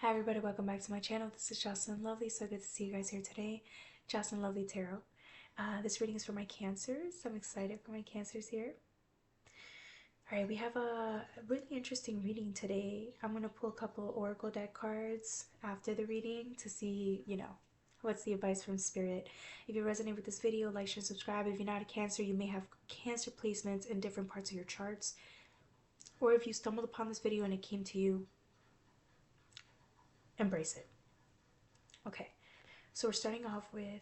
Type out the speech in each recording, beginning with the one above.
Hi everybody, welcome back to my channel. This is Jocelyn Lovely. So good to see you guys here today. Jocelyn Lovely Tarot. This reading is for my Cancers. I'm excited for my Cancers here. Alright, we have a really interesting reading today. I'm going to pull a couple of Oracle deck cards after the reading to see, what's the advice from Spirit. If you resonate with this video, like, share, subscribe. If you're not a Cancer, you may have Cancer placements in different parts of your charts. Or if you stumbled upon this video and it came to you, embrace it. Okay, so we're starting off with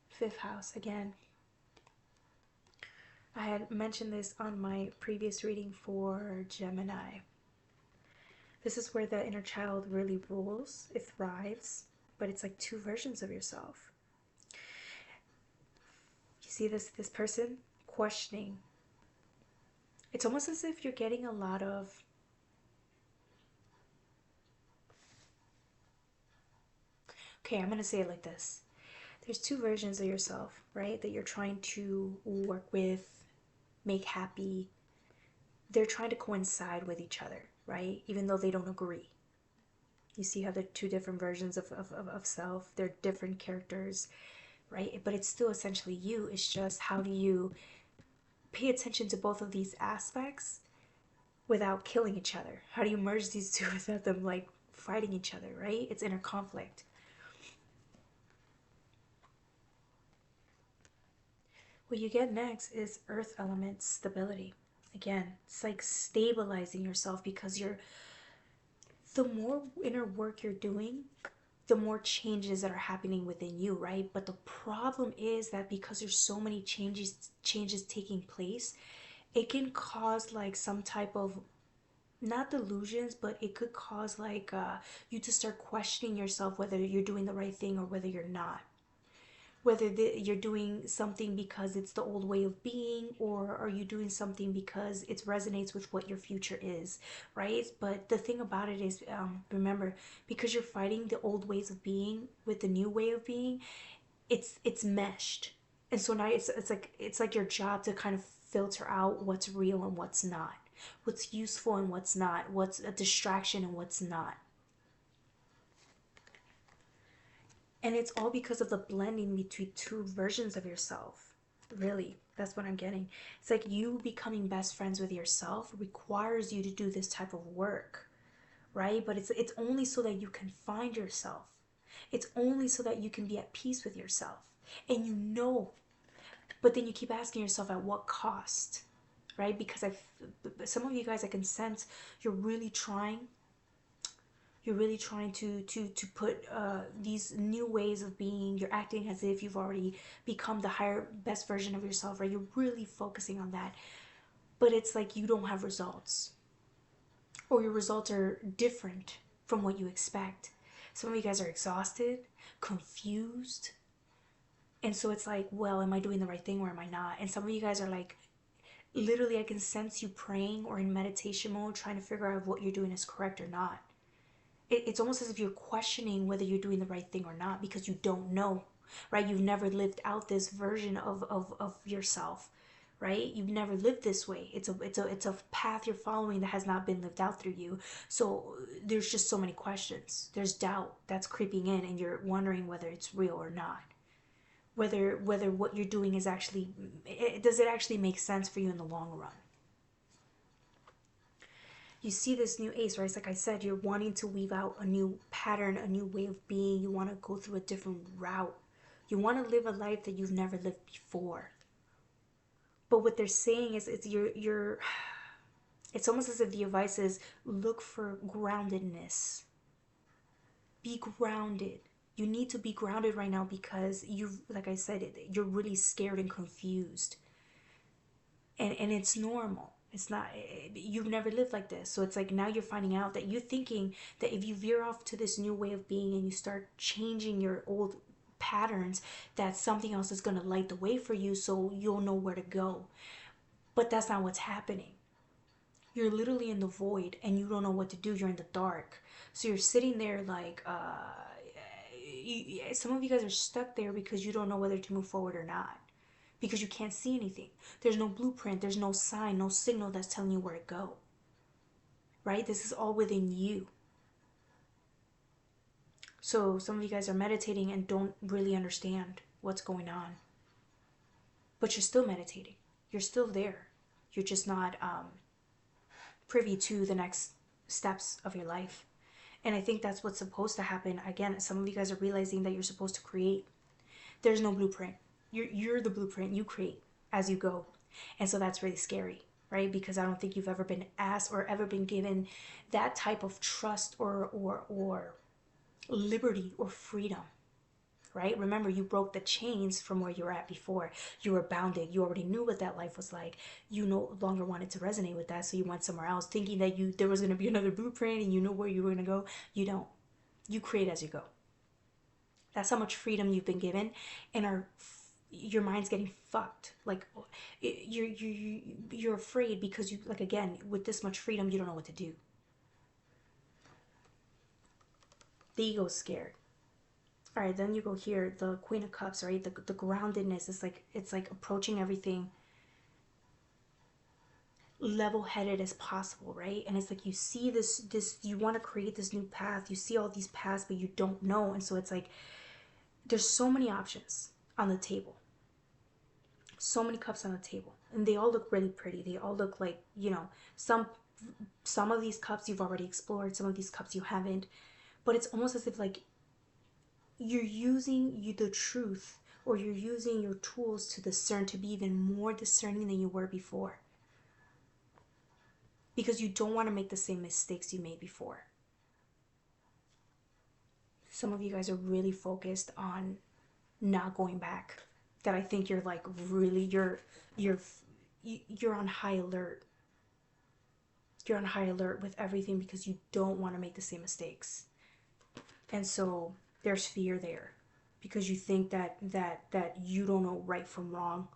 fifth house again. I had mentioned this on my previous reading for Gemini. This is where the inner child really rules, it thrives, but it's like two versions of yourself. You see this person questioning. It's almost as if you're getting a lot of okay, I'm gonna say it like this. There's two versions of yourself, right? That you're trying to work with, make happy. They're trying to coincide with each other, right? Even though they don't agree. You see how they're two different versions of self. They're different characters, right? But it's still essentially you. It's just how do you pay attention to both of these aspects without killing each other? How do you merge these two without them like fighting each other, right? It's inner conflict. What you get next is earth element stability. Again, it's like stabilizing yourself because the more inner work you're doing, the more changes that are happening within you, right? But the problem is that because there's so many changes taking place, it can cause like some type of not delusions, but it could cause like you to start questioning yourself whether you're doing the right thing or whether you're not, whether you're doing something because it's the old way of being, or are you doing something because it resonates with what your future is, right? But the thing about it is, remember, because you're fighting the old ways of being with the new way of being, it's meshed. And so now it's like your job to kind of filter out what's real and what's not, what's useful and what's not, what's a distraction and what's not. And it's all because of the blending between two versions of yourself. Really, that's what I'm getting. It's like you becoming best friends with yourself requires you to do this type of work, right? But it's only so that you can find yourself. It's only so that you can be at peace with yourself. And you know, but then you keep asking yourself at what cost, right? Because some of you guys, I can sense you're really trying, to put these new ways of being. You're acting as if you've already become the higher best version of yourself, right? You're really focusing on that, but it's like you don't have results, or your results are different from what you expect. Some of you guys are exhausted, confused, and so it's like, well, am I doing the right thing or am I not? And some of you guys are like, literally, I can sense you praying or in meditation mode trying to figure out if what you're doing is correct or not. It's almost as if you're questioning whether you're doing the right thing or not because you don't know, right? You've never lived out this version of yourself, right? You've never lived this way. It's a path you're following that has not been lived out through you. So there's just so many questions. There's doubt that's creeping in, and you're wondering whether it's real or not. Whether what you're doing is actually, does it actually make sense for you in the long run? You see this new ace, right? It's like I said, you're wanting to weave out a new pattern, a new way of being. You want to go through a different route. You want to live a life that you've never lived before. But what they're saying is you're it's almost as if the advice is look for groundedness. Be grounded. You need to be grounded right now because you've, like I said, you're really scared and confused. And it's normal. It's not, you've never lived like this. So it's like now you're finding out that you're thinking that if you veer off to this new way of being and you start changing your old patterns, that something else is going to light the way for you so you'll know where to go. But that's not what's happening. You're literally in the void and you don't know what to do. You're in the dark. So you're sitting there like, some of you guys are stuck there because you don't know whether to move forward or not, because you can't see anything. There's no blueprint, there's no sign, no signal that's telling you where to go, right? This is all within you. So some of you guys are meditating and don't really understand what's going on, but you're still meditating. You're still there. You're just not privy to the next steps of your life. And I think that's what's supposed to happen. Again, some of you guys are realizing that you're supposed to create. There's no blueprint. You're the blueprint. You create as you go. And so that's really scary, right? Because I don't think you've ever been asked or ever been given that type of trust or liberty or freedom, right? Remember, you broke the chains from where you were at before. You were bounded. You already knew what that life was like. You no longer wanted to resonate with that, so you went somewhere else, thinking that there was going to be another blueprint and you know where you were going to go. You don't. You create as you go. That's how much freedom you've been given, and your mind's getting fucked. Like you're afraid because you, like, again, with this much freedom, you don't know what to do. The ego's scared. All right, then you go here, the Queen of Cups, right? The groundedness is like, it's like approaching everything level-headed as possible, right? And it's like you see this you want to create this new path. You see all these paths, but you don't know. And so it's like there's so many options on the table. So many cups on the table. And they all look really pretty. They all look like, some of these cups you've already explored, some of these cups you haven't. But it's almost as if like you're using the truth, or you're using your tools to discern, to be even more discerning than you were before, because you don't want to make the same mistakes you made before. Some of you guys are really focused on not going back. That I think you're like really you're on high alert. You're on high alert with everything because you don't want to make the same mistakes. And so there's fear there because you think that you don't know right from wrong.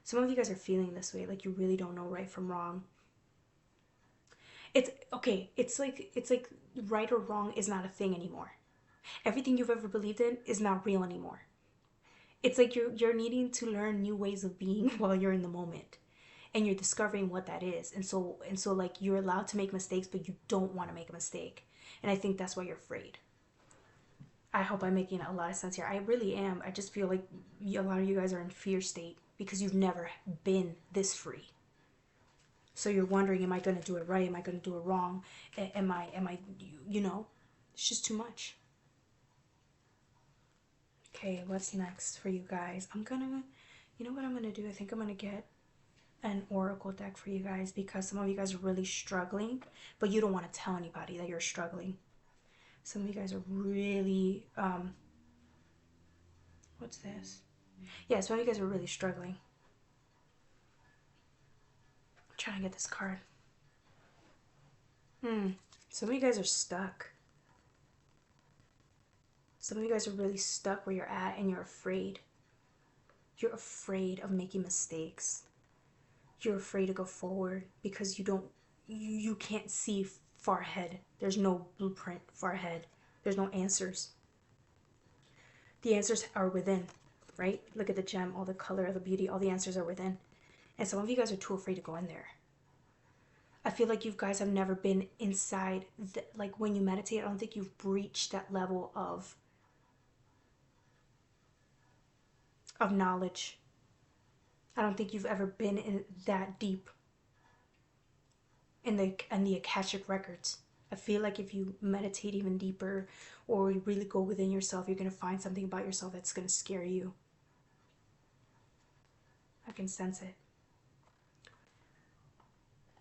Some of you guys are feeling this way, like you really don't know right from wrong. It's okay, it's like right or wrong is not a thing anymore. Everything you've ever believed in is not real anymore. It's like you're needing to learn new ways of being while you're in the moment, and you're discovering what that is. And so like you're allowed to make mistakes, but you don't want to make a mistake. And I think that's why you're afraid. I hope I'm making a lot of sense here. I really am. I just feel like a lot of you guys are in fear state because you've never been this free. So you're wondering, am I going to do it right? Am I going to do it wrong? Am I, it's just too much. Okay, what's next for you guys? You know what I'm going to do? I think I'm going to get an oracle deck for you guys because some of you guys are really struggling, but you don't want to tell anybody that you're struggling. Some of you guys are really, what's this? Yeah, some of you guys are really struggling. I'm trying to get this card. Some of you guys are stuck. Some of you guys are really stuck where you're at and you're afraid. You're afraid of making mistakes. You're afraid to go forward because you can't see far ahead. There's no blueprint far ahead. There's no answers. The answers are within, right? Look at the gem, all the color, the beauty, all the answers are within. And some of you guys are too afraid to go in there. I feel like you guys have never been inside, like when you meditate, I don't think you've breached that level of knowledge. I don't think you've ever been in that deep in the Akashic records. I feel like if you meditate even deeper or you really go within yourself, you're going to find something about yourself that's going to scare you. I can sense it.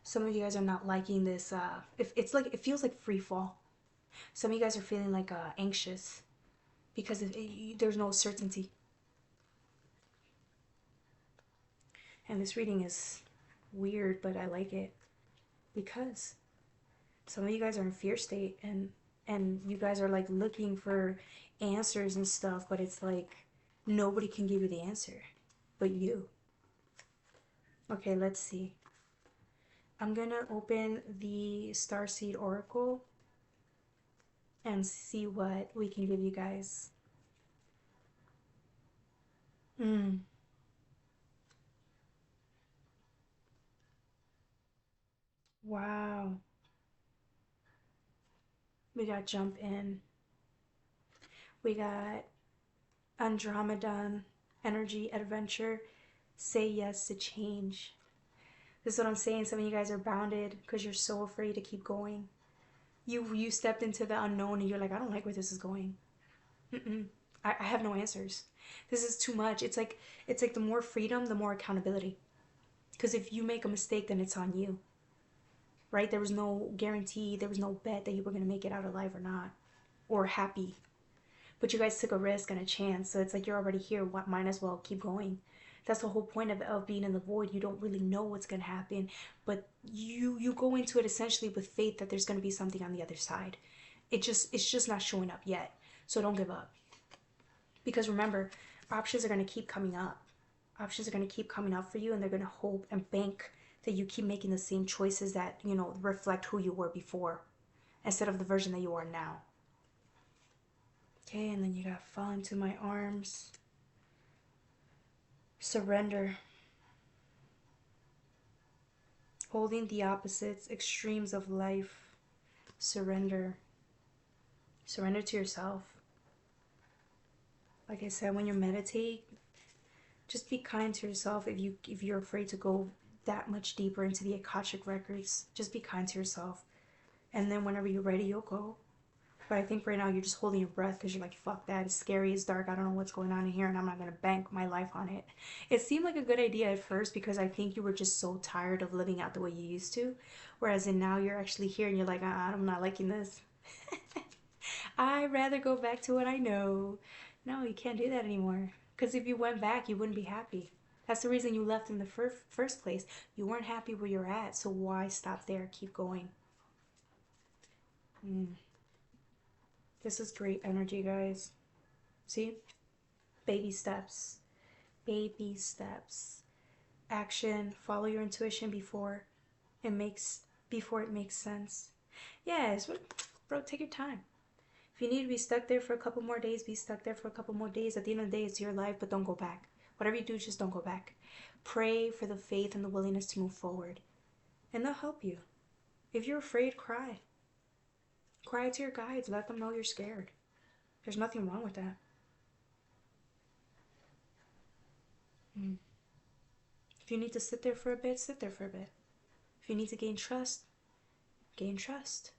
Some of you guys are not liking this. It's like, it feels like free fall. Some of you guys are feeling like anxious because there's no certainty. And this reading is weird, but I like it because some of you guys are in fear state and you guys are like looking for answers and stuff, but it's like nobody can give you the answer but you. Okay, let's see. I'm gonna open the Starseed Oracle and see what we can give you guys. Wow. We got jump in. We got Andromedan energy, adventure. Say yes to change. This is what I'm saying. Some of you guys are bounded because you're so afraid to keep going. You stepped into the unknown and you're like, I don't like where this is going. I have no answers. This is too much. It's like the more freedom, the more accountability. Because if you make a mistake, then it's on you. Right? There was no guarantee, there was no bet that you were going to make it out alive or not, or happy. But you guys took a risk and a chance, so it's like you're already here. What, might as well keep going. That's the whole point of being in the void. You don't really know what's going to happen, but you go into it essentially with faith that there's going to be something on the other side. It's just not showing up yet. So don't give up. Because remember, options are going to keep coming up. Options are going to keep coming up for you, and they're going to hope and bank that you keep making the same choices that, reflect who you were before instead of the version that you are now. Okay, and then you got fall into my arms. Surrender. Holding the opposites, extremes of life. Surrender. Surrender to yourself. Like I said, when you meditate, just be kind to yourself. If you're afraid to go that much deeper into the Akashic records, just be kind to yourself. And then whenever you're ready, you'll go. But I think right now you're just holding your breath because you're like, fuck that. It's scary. It's dark. I don't know what's going on in here, and I'm not going to bank my life on it. It seemed like a good idea at first because I think you were just so tired of living out the way you used to. Whereas in now you're actually here and you're like, I'm not liking this. I'd rather go back to what I know. No, you can't do that anymore. Because if you went back, you wouldn't be happy. That's the reason you left in the first place. You weren't happy where you're at, so why stop there? Keep going. This is great energy, guys. See? Baby steps. Baby steps. Action. Follow your intuition before it makes sense. Yes, bro, take your time. If you need to be stuck there for a couple more days, be stuck there for a couple more days. At the end of the day, it's your life, but don't go back. Whatever you do, just don't go back. Pray for the faith and the willingness to move forward. And they'll help you. If you're afraid, cry. Cry to your guides. Let them know you're scared. There's nothing wrong with that. If you need to sit there for a bit, sit there for a bit. If you need to gain trust, gain trust.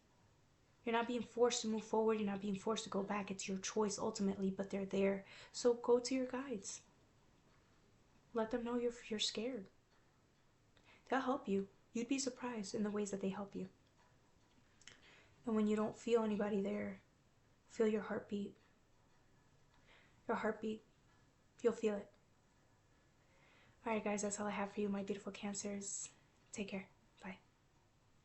You're not being forced to move forward. You're not being forced to go back. It's your choice ultimately, but they're there. So go to your guides. Let them know you're scared. They'll help you. You'd be surprised in the ways that they help you. And when you don't feel anybody there, feel your heartbeat. Your heartbeat. You'll feel it. Alright guys, that's all I have for you, my beautiful Cancers. Take care.